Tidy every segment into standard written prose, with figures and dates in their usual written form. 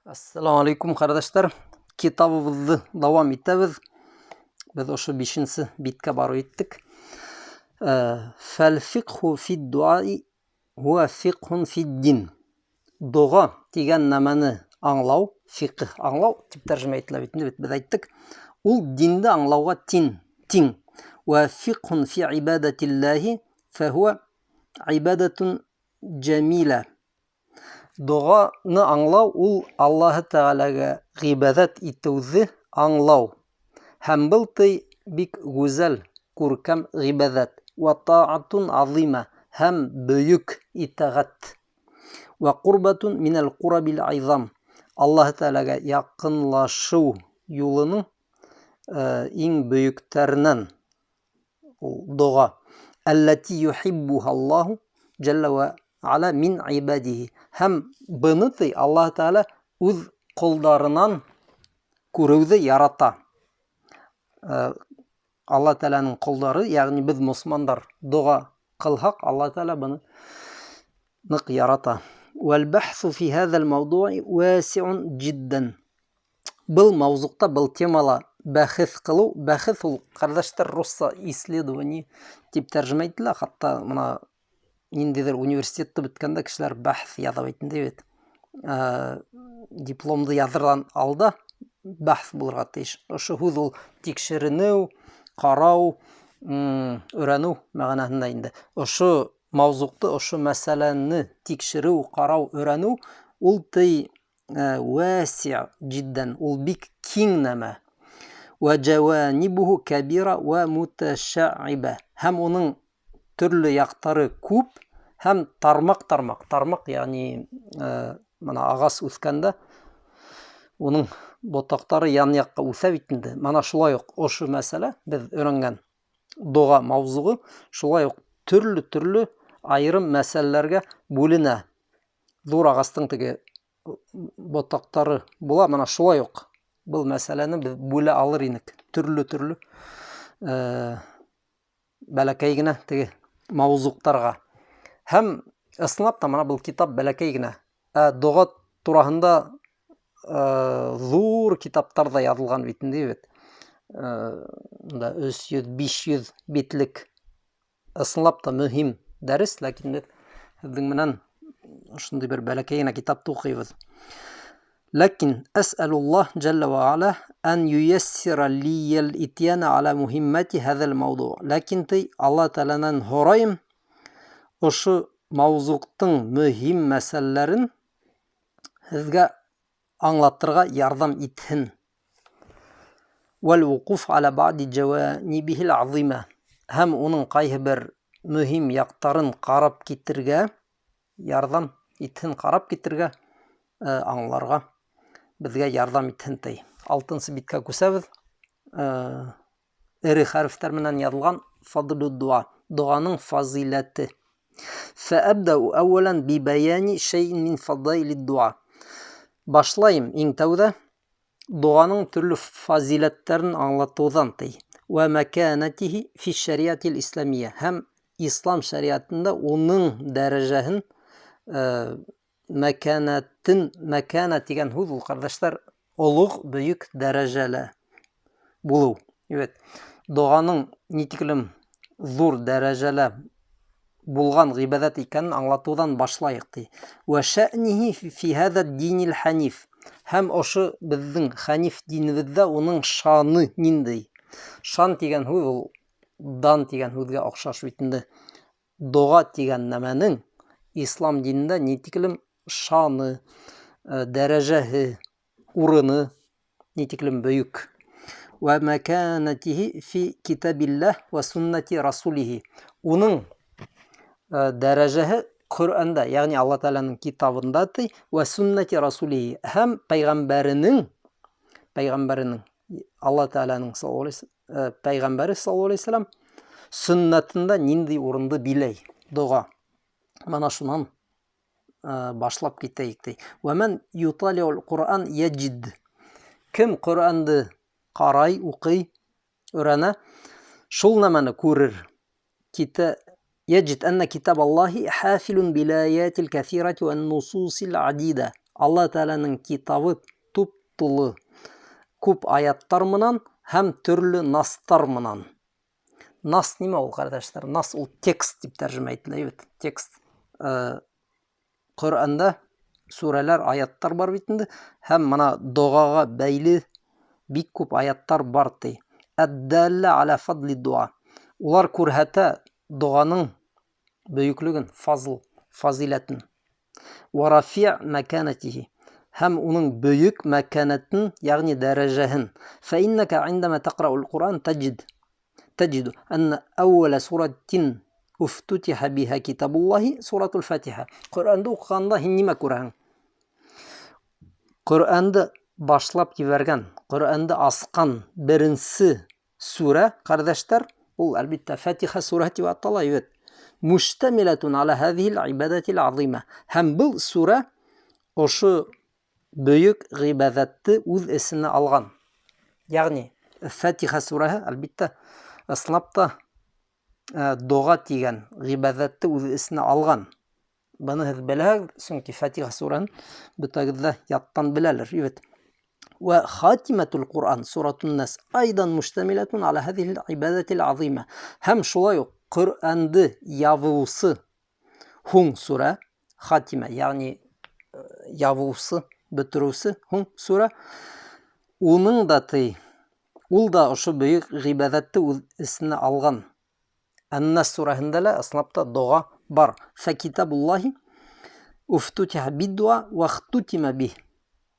Assalamu alaikum kardeşler. Kitabımızı devam ettiğimiz. Biz o şu 5. bitke baro ettik. Fel fikhu fid duai huve fikhun fid din. Dua деген nemeni аңлау, фиқх аңлау, тип тәржімә етіліп етінде біз айттық. Ол динді аңлауға тең. Ва фиқхун фи ибадатиллахи фахуа ибадатун джамила. Дуаны аңлау ул Аллаһы Тәгаләгә гыйбадат итүҙе аңлау. Һәм был бик гүзәл, күркәм гыйбадат. Ва таатун азима һәм бөйөк итәғәт. Ва курбатун минал курабил айзам. Аллаһы Тәгаләгә якынлашыу юлының иң бөйөктәреннән ул дуа. Аллати юхиббуха Аллаһу джалла ва ала мин ибадихи. Һәм быны Аллаһ Тәгалә үз кулдарынан күреүҙе ярата. Аллаһ Тәгаләнең кулдары, ягъни без мусмандар дуа кылһак, Аллаһ Тәгалә быны нык ярата. Вал бахсу фи һазал мавдуъ васи'ун джиддан. Был мавзуҡта, был темала бәхәс кылу, бәхәс ул кардәштәр русса исследование дип тәрҗемә ителә, хатта моны ниндидер университетты беткәндә кешеләр бәхәс язып әйтенде бит. Дипломды яздырдан алда бәхәс булырга тиеш. Ошо һүз ул тикшеренү, карау, өйрәнү мәгънәһендә инде. Ошо мавзуҡты, ошо мәсьәләне тикшерү, карау, өйрәнү ул васиъ джиддан, ул бик киң нәмә. Ва джаванибуху кабира ва муташаъиба. Һәм уның төрле яктары күп һәм тармак, ягъни мына агас үскәндә уның ботактары ян-якка үсә бит инде. Мана шулай ук ошо мәсьәлә без өйрәнгән дуа мавзугы шулай ук төрле айрым мәсьәләләргә бүленә. Зур агастың теге ботактары була, мана шулай ук был мәсьәләне без бүлә алыр инек. Төрле бәләкәй генә теге мавзуктарга. Һәм ысынлап та мана был китап бәләкәй генә. Дуа тураһында зур китаптар да язылган бит инде бит. 300-500 битлек ысынлап та мөһим дәрес, ләкин без һеҙҙең менән шундый бер бәләкәй генә китапты укыйбыз. Ләкин әсъәлуллаһ джалла ва ала ан юяссира лиял итьяна ала мухиммати һазал мавду. Ләкин Аллаһ Тәгаләнән һорайым, ошо мавзуктың мөһим мәсьәләләрен һеҙгә аңлатырга ярдәм итһен. Вал вуқуф ала баъди джаванибихил азима. Һәм уның кайһы бер мөһим яктарын карап китергә ярдәм итһен, карап китергә, аңларга безгә ярдәм итһен. 6-нчы биткә күсәбез. Эре хәрефтәр менән язылган фадлу дуа. Дуаның фазилаты. Фәабдау әүвәлән би баяни шәйин мин фадаили дуа. Башлайым иң тәүҙә дуаның төрле фазиләттәрен аңлатыуҙан. Ва маканатихи фи шариатил исламия. Һәм ислам шариатында уның дәрәҗәһен, мәкәнә дигән һүз ул кардәшләр олуг, бөйөк дәрәҗәле булу. Дуаның нитиклем зур дәрәҗәле булган гыйбадат икәнен аңлатудан башлайык. Ва шәънихи фи һаза динил ханиф. Һәм ошо безнең ханиф динебездә уның шаны ниндәй? Шан дигән һүз ул дан дигән һүзгә охшаш бит инде. Дуа дигән нәмәнең ислам динендә нитиклем шаны, дәрәҗәһе, урыны нитиклем бөйөк. Ва маканатихи фи китабиллаһ ва суннати расулихи. Уның дәрәҗәһе Коръәндә, ягъни Аллаһ Тәгаләнең китабында, ва суннати расулихи, һәм пәйгамбәренең Аллаһ Тәгаләнең пәйгамбәре саллаллаһу алейһи ва саллям сөннәтендә нинди урынды биләй дуа. Мана шунан башлап китәйек. Ва ман юталиул Ҡуръан яджид. Кем Ҡуръанды карай, укый, өйрәнә, шул нәмәне күрер. يجد أن كتاب الله حافل بالآيات الكثيرة والنصوص العديدة. Алла Тәаләнең китабы туп-тулы күп аяттар менән һәм төрле настар менән. Нас нимә ул, кардәшләр? Нас ул текст дип тәрҗемә ителә, текст. Коръәндә сүрәләр, аяттар бар бит инде, һәм моны дугага бәйле бик күп аяттар бар ди. Әд-далла аля фадли дуа. Улар күрһәтә дуаның бөеклеген, фазиләтен. Ва рафи' маканатихи. Һәм уның бөек мәканәтен, ягъни дәрәҗәһен. Фа иннака индама тaqra'ul Qur'an تجد أن أول سورة افتتح بها كتاب الله سورة الفاتحة. Qur'anды укығанда һин нимә күрәһең? Qur'анды башлап ебәргән, Qur'анды асҡан беренсе сүрә, кардәштәр, ул әлбиттә Фатиха сүрәһе дип атала, Муштамилатун аля һазихил ибадатил азима. Һәм был сүрә ошо бөек гыйбадатты үз эсенә алган. Ягъни Фатиха сүрәһе әлбиттә ислапта дуга тигән гыйбадатты үз эсенә алган. Быны һез беләһегез, чөнки Фатиха сүрәһен бөтәгездә яттан беләләр, Ва хатиматул Qur'an суратун нас айдан муштамилатун аля һазихил ибадатил азима. Һәм шулай ук Qur'анды ябуысы һуң сүрә, хатима, ягъни ябуысы, бетерүсе һуң сүрә, уның да ул да ошо бөек гыйбадатты үз эсенә алган. Ан-Нас сүрәһендә лә ислапта дуга бар. Фа китабуллахи уфтутиха бид-дуа ва хтутима бих.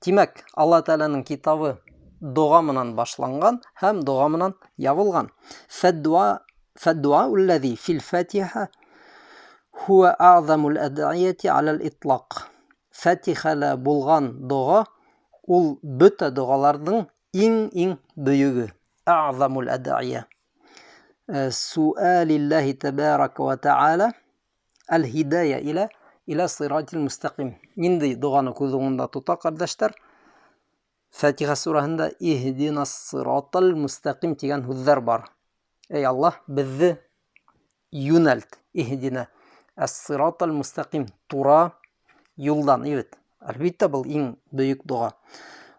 Тимәк, Алла Тәаләнең китабы дуга менән башланган һәм дуга менән ябылган. فالدعاء الذي في الفاتحة هو أعظم الأدعية على الإطلاق. Фатихала булган дуга ул бөтә дугаларның иң бөеге. أعظم الأدعية. سؤال الله تبارك وتعالى الهداية إلى صراط المستقيم. Нинди дуганы күз уңында тота, кардәштәр? Фатиха сүрәһендә иһдина ссиратал мустақим дигән һүзләр бар. Эй Аллаһ, безне юнәлт, иһдина ас-сиратал мустақим, тура юлдан, Әлбиттә, был иң бөек дуга.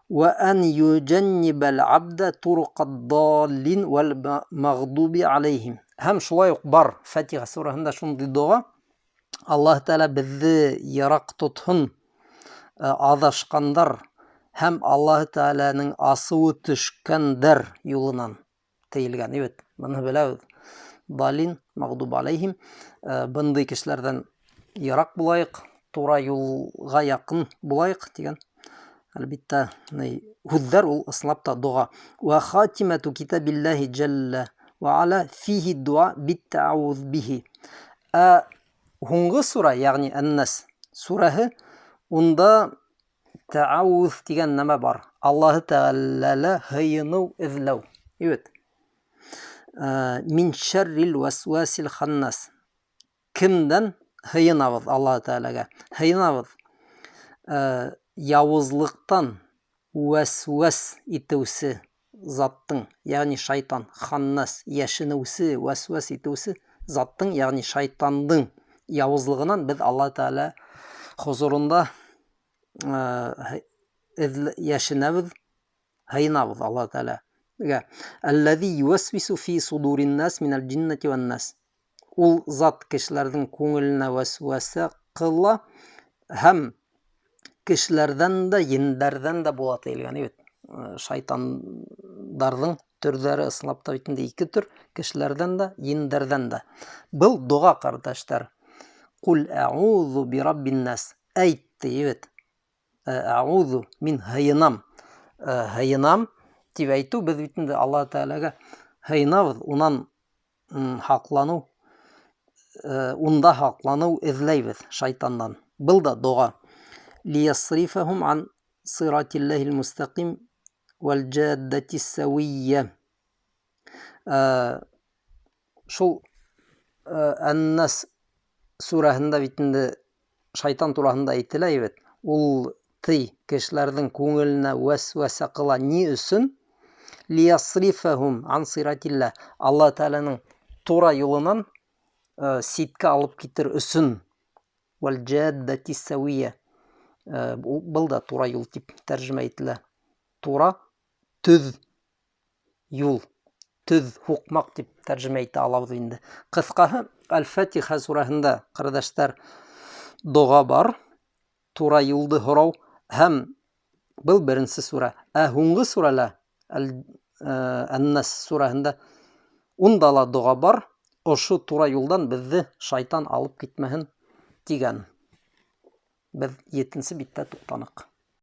Ва ан юҗаннибал абда турqad-dallin вал мағдуби алейхим. Һәм шулай ук бар Фатиха сүрәһендә шундый дуга. Аллаһ Тәала безне ярак тотһын адашкандар һәм Аллаһ Тәаләнең асуы төшкәндәр юлынан тыелган. Моны беләбез. Далин, мағдуб алейхим. Бындай кешеләрдән ярак булайык, тура юлга якын булайык дигән. Әлбиттә, һүзләр ул ислапта дуга. Ва хатимату китабиллахи джалла ва аля фиһи дуа бит-таъавуз бихи. Һуңгы сүрә, ягъни Ан-Нас сүрәһе, унда таъавуз дигән нәмә бар. Аллаһ Тәаләгә һыйыну эзләү. Мин шаррил васвасил ханнас. Кемдән һыйынабыз Аллаһ Тәаләгә? Һыйынабыз явызлыктан васвас итүсе заттың, ягъни шайтан, ханнас, яшенүсе, васвас итүсе заттың, ягъни шайтандың явызлыгынан без Аллаһ Тәалә хузурында яшенәбез, һыйынабыз Аллаһ Тәалә. Аллази ювасвису фи судурин нас минал джиннати ван нас. Ул зат кешеләрнең күңеленә васваса кыла һәм кешеләрдән дә, йиндәрдән дә була тыелган. Шайтандарның төрләре ислапта бит инде ике төр, кешеләрдән дә, йиндәрдән дә. Был дуга, кардәштәр. Кул аъузу би раббин нас. Әйтте, аъузу, мин һыйынам. Һыйынам дип әйтү, без бит инде Аллаһ Тәаләгә һыйынабыз, унан һаклану, унда һаклану эзләйбез шайтандан. Был да дуга. Лиясрифахум ан сиратиллахил мустақим вал джаддатис савия. Шул Ан-Нас сүрәһендә бит инде шайтан турасында әйтелә, ул кешеләрнең күңеленә васваса кыла ни өчен? Лиясрифахум ан сиратиллах. Аллаһ Тәаләнең тура юлынан ситкә алып китер өчен. Вал джаддатис савия. Был да тура юл дип тәрҗемә ителә. Тура, төҙ юл, төҙ һуҡмаҡ дип тәрҗемә итә алабыҙ инде. Ҡыҫҡаһы, Әл-Фатиха сураһында, ҡәрҙәштәр, доға бар, тура юлды һорау, һәм был беренсе сура. Ә һуңғы сурәлә, Ән-Нас сураһында, унда ла доға бар, ошо тура юлдан беҙҙе шайтан алып китмәһен тигән. Беҙ 7-нсе биттә туҡтаныҡ.